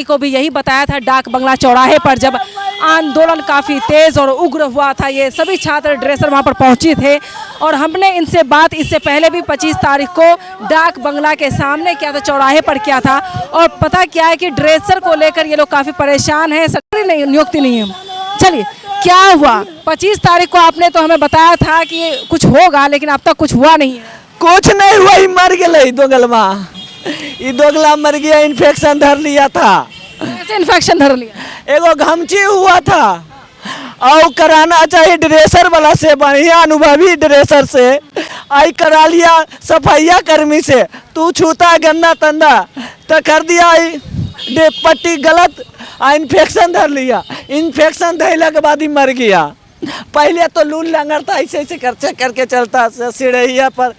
को भी यही बताया था डाक बंगला चौराहे पर जब आंदोलन काफ़ी तेज़ और उग्र हुआ था। ये सभी छात्र ड्रेसर वहाँ पर पहुँचे थे और हमने इनसे बात इससे पहले भी 25 तारीख को डाक बंगला के सामने किया था, चौराहे पर किया था। और पता क्या है कि ड्रेसर को लेकर ये लोग काफ़ी परेशान हैं, सरकारी नहीं नियुक्ति नहीं है। चलिए क्या हुआ 25 तारीख को आपने तो हमें बताया था कि कुछ होगा, लेकिन अब तक कुछ हुआ नहीं है। कुछ नहीं हुआ, ही मर गए दोगलमा। ये दोगला मर गया, इन्फेक्शन धर लिया था। कैसे इन्फेक्शन धर लिया? एगो घमची हुआ था और कराना चाहिए ड्रेसर वाला से, बढ़िया अनुभवी ड्रेसर से। आई करा लिया सफाइया कर्मी से, तू छूता गंदा तंदा तो कर दिया पट्टी गलत, इन्फेक्शन धर लिया। इन्फेक्शन धरने के बाद ही मर गया। पहले तो लूल लंगर था, ऐसे ऐसे करके चलता, सीढ़िया पर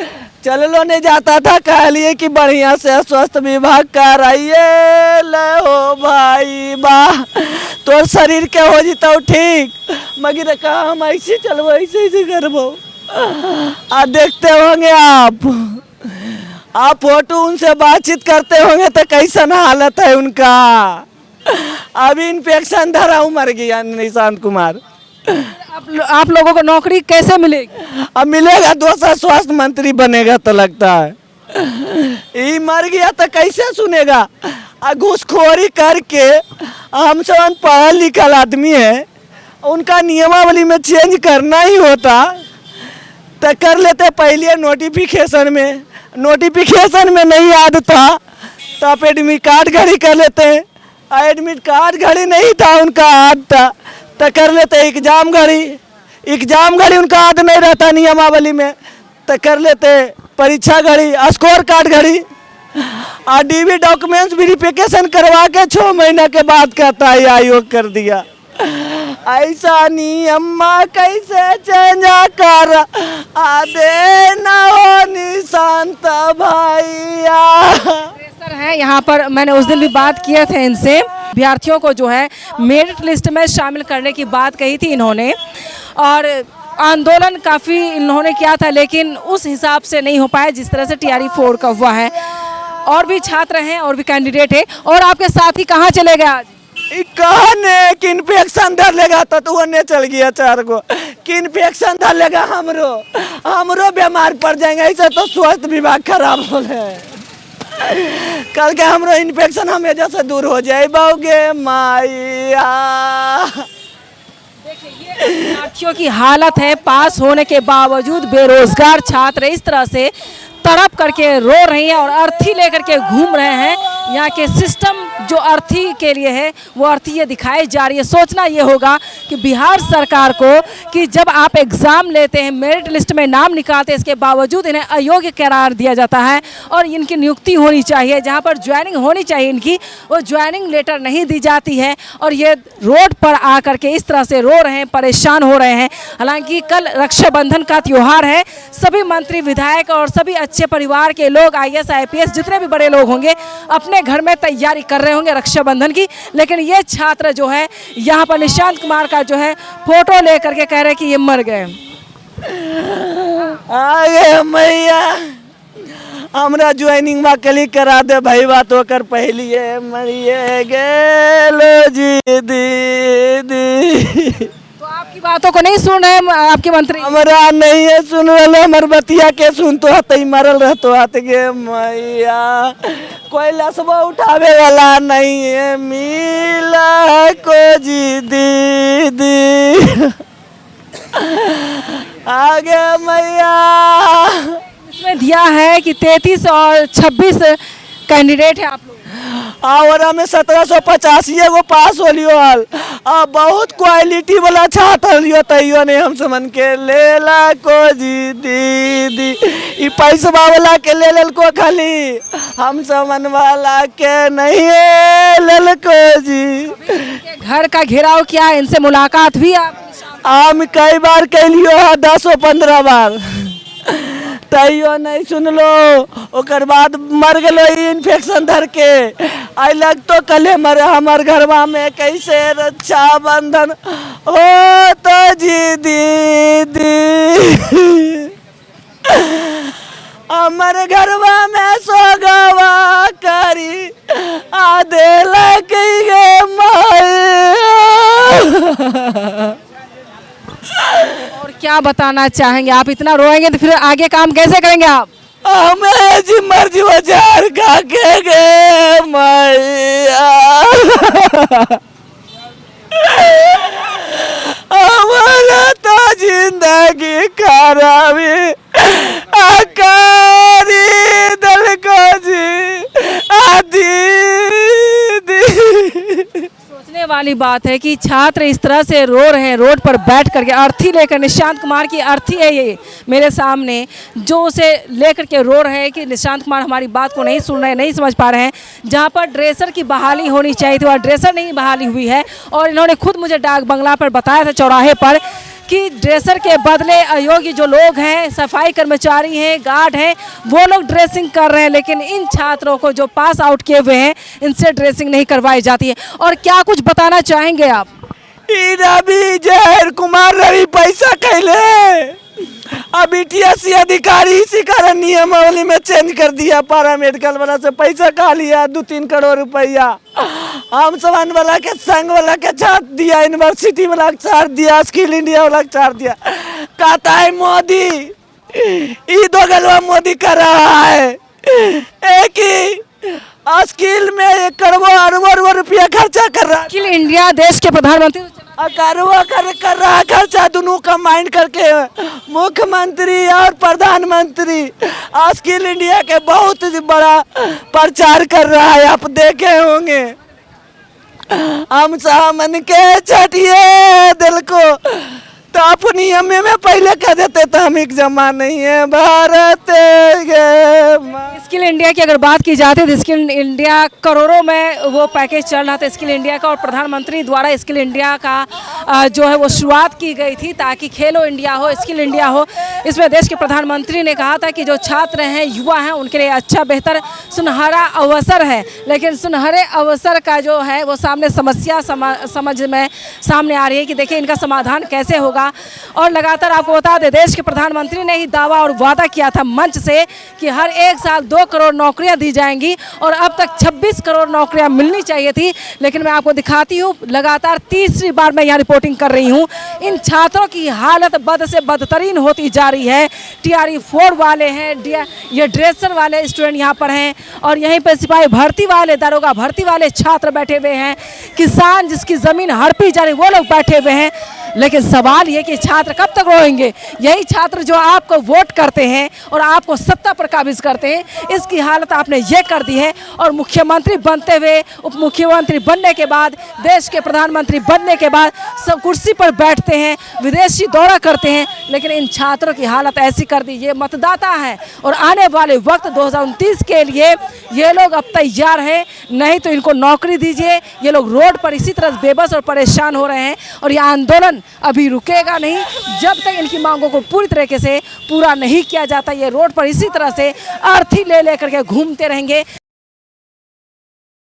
चलो नहीं जाता था। कह लिए कि बढ़िया से स्वास्थ्य विभाग कराइए ले हो भाई वाह, तो शरीर के हो जीता ठीक, मगर कहा हम ऐसे चलबो ऐसे ऐसे करबो। देखते होंगे आप फोटो उनसे बातचीत करते होंगे तो कैसा हालत है उनका। अभी इन्फेक्शन धरा मर गया निशांत कुमार। आप लोगों को नौकरी कैसे मिलेगी? अब मिलेगा, दूसरा स्वास्थ्य मंत्री बनेगा तो लगता है। ये मर गया तो कैसे सुनेगा? घूसखोरी करके, हम सब पढ़ा लिखा आदमी है, उनका नियमावली में चेंज करना ही होता तो कर लेते पहले नोटिफिकेशन में नहीं याद था तो आप एडमिट कार्ड घड़ी कर लेते। एडमिट कार्ड घड़ी नहीं था, उनका याद था तो कर लेते। एग्जाम घड़ी उनका याद नहीं रहता नियमावली में तो कर लेते। परीक्षा घड़ी, स्कोर कार्ड घड़ी और डीबी डॉक्यूमेंट्स वेरिफिकेशन करवा के 6 महीना के बाद कहता है आयोग कर दिया। ऐसा नियम कैसे चेंज कर आदे न हो निशांत भैया। सर है यहाँ पर, मैंने उस दिन भी बात किए थे इनसे, अभ्यर्थियों को जो है मेरिट लिस्ट में शामिल करने की बात कही थी इन्होंने, और आंदोलन काफ़ी इन्होंने किया था, लेकिन उस हिसाब से नहीं हो पाया जिस तरह से TRE 4 का हुआ है। और भी छात्र हैं और भी कैंडिडेट है। और आपके साथी कहाँ चले गए आज? कहने कि इन्फेक्शन धर लेगा तो वो चल गया 4 गो कि इन्फेक्शन धर लेगा, हमरो बीमार पड़ जाएंगे। ऐसे तो स्वास्थ्य विभाग खराब हो गए। कल के हमरो इन्फेक्शन हमेशा से दूर हो जाए बाऊगे माया। देखिए ये विद्यार्थियों की हालत है, पास होने के बावजूद बेरोजगार छात्र इस तरह से तड़प करके रो रही हैं और अर्थी लेकर के घूम रहे हैं। यहाँ के सिस्टम जो अर्थी के लिए है वो अर्थी ये दिखाई जा रही है। सोचना ये होगा कि बिहार सरकार को कि जब आप एग्ज़ाम लेते हैं, मेरिट लिस्ट में नाम निकालते हैं, इसके बावजूद इन्हें अयोग्य करार दिया जाता है और इनकी नियुक्ति होनी चाहिए, जहाँ पर ज्वाइनिंग होनी चाहिए इनकी, वो ज्वाइनिंग लेटर नहीं दी जाती है और ये रोड पर आकर के इस तरह से रो रहे हैं, परेशान हो रहे हैं। हालांकि कल रक्षाबंधन का त्यौहार है, सभी मंत्री विधायक और सभी अच्छे परिवार के लोग, IAS IPS जितने भी बड़े लोग होंगे अपने घर में तैयारी कर रहे होंगे रक्षाबंधन की। लेकिन ये छात्र जो है यहाँ पर निशांत कुमार का जो है फोटो लेकर के कह रहे हैं कि ये मर गए। आगे मैया हमरा ज्वाइनिंग में क्लिक करा दे भाई, बात होकर पहली है मरिए गेलो जी दीदी। तो आपकी बातों को नहीं सुन रहे आपके मंत्री? हमारा नहीं है सुन रहे, हमर बतिया के सुन तो हते मरल रहतो हाथ गे मैया। कोई लसबा उठावे वाला नहीं है, मिला को जी दीदी आगे मैया। इसमें दिया है कि 33 और 26 कैंडिडेट है आप लोग, और हमें 1785 वो पास हो लियो हाल। बहुत क्वालिटी वाला छात्र लियो तैयो ने हम समन के लेला को जी दीदी। ई पैसा वाला के ले लेल को खाली, हम समन वाला के नहीं लेल को जी। घर का घेराव किया, इनसे मुलाकात भी हम कई बार कैलियो है, 10-15 बार तैयो नहीं सुन लो। ओकर बाद मर गलो इन्फेक्शन धर के। आई लग तो कले मर हमार घरवा में कैसे रक्षा बंधन हो तो जी दीदी। हमारे घरवा में सोगवा करी आधे लगी गे माई। और क्या बताना चाहेंगे आप? इतना रोएंगे तो फिर आगे काम कैसे करेंगे आप? हमें जी मर्जी बाजार खा के गे मैया। हमारा तो जिंदगी खराबी अकारी दल को जी आदि। सोचने वाली बात है कि छात्र इस तरह से रो रहे हैं रोड पर बैठ करके, अर्थी लेकर। निशांत कुमार की अर्थी है ये मेरे सामने, जो उसे लेकर के रो रहे हैं कि निशांत कुमार हमारी बात को नहीं सुन रहे, नहीं समझ पा रहे हैं। जहां पर ड्रेसर की बहाली होनी चाहिए थी वह ड्रेसर नहीं बहाली हुई है। और इन्होंने खुद मुझे डाक बंगला पर बताया था चौराहे पर कि ड्रेसर के बदले अयोग्य जो लोग हैं, सफाई कर्मचारी हैं, गार्ड हैं, वो लोग ड्रेसिंग कर रहे हैं। लेकिन इन छात्रों को जो पास आउट किए हुए हैं इनसे ड्रेसिंग नहीं करवाई जाती है। और क्या कुछ बताना चाहेंगे आप? रवि जहर कुमार रवि पैसा कैले अभी टीएससी अधिकारी इसी कारण नियमावली में चेंज कर दिया। पारा मेडिकल वाला से पैसा खा लिया 2-3 करोड़ रुपया। हम समान वाला के संघ वाला के छाट दिया, यूनिवर्सिटी वाला के छाट दिया, स्किल इंडिया वाला के छाट दिया। कहता है मोदी, ई दो गलवा मोदी कर रहा है। एक ही स्किल में 1 करोड़ अरबों रुपया खर्चा कर रहा है। स्किल इंडिया देश के प्रधानमंत्री कर रहा खर्चा दोनों कंबाइन करके मुख्यमंत्री और प्रधानमंत्री स्किल इंडिया के बहुत बड़ा प्रचार कर रहा है। आप देखे होंगे। हम सामन के चटिए दिल को तो अपनी हमें में पहले कह देते तो हम एक जमा नहीं है भारत। स्किल इंडिया की अगर बात की जाती है तो स्किल इंडिया करोड़ों में वो पैकेज चल रहा था स्किल इंडिया का। और प्रधानमंत्री द्वारा स्किल इंडिया का जो है वो शुरुआत की गई थी ताकि खेलो इंडिया हो, स्किल इंडिया हो। इसमें देश के प्रधानमंत्री ने कहा था कि जो छात्र हैं, युवा हैं, उनके लिए अच्छा बेहतर सुनहरा अवसर है। लेकिन सुनहरे अवसर का जो है वो सामने समस्या समझ में सामने आ रही है कि देखिए इनका समाधान कैसे होगा। और लगातार आपको बता दें, देश के प्रधानमंत्री ने ही दावा और वादा किया था मंच से कि हर 1 साल 2 करोड़ नौकरियां दी जाएंगी और अब तक 26 करोड़ नौकरियां मिलनी चाहिए थी। लेकिन मैं आपको दिखाती हूँ, लगातार तीसरी बार मैं यहाँ रिपोर्टिंग कर रही हूँ, इन छात्रों की हालत बद से बदतरीन होती जा रही है। TRE 4 वाले हैं, ये ड्रेसर वाले स्टूडेंट यहाँ पर हैं और यहीं पर सिपाही भर्ती वाले, दारोगा भर्ती वाले छात्र बैठे हुए हैं, किसान जिसकी ज़मीन हड़पी जा रही वो लोग बैठे हुए हैं। लेकिन सवाल ये कि छात्र कब तक रोएंगे? यही छात्र जो आपको वोट करते हैं और आपको सत्ता पर काबिज करते हैं, इसकी हालत आपने ये कर दी है। और मुख्यमंत्री बनते हुए, उप मुख्यमंत्री बनने के बाद, देश के प्रधानमंत्री बनने के बाद सब कुर्सी पर बैठते हैं, विदेशी दौरा करते हैं, लेकिन इन छात्रों की हालत ऐसी कर दी। ये मतदाता हैं और आने वाले वक्त 2029 के लिए ये लोग अब तैयार हैं, नहीं तो इनको नौकरी दीजिए। ये लोग रोड पर इसी तरह बेबस और परेशान हो रहे हैं और यह आंदोलन अभी रुकेगा नहीं जब तक इनकी मांगों को पूरी तरीके से पूरा नहीं किया जाता। ये रोड पर इसी तरह से अर्थी ले लेकर के घूमते रहेंगे।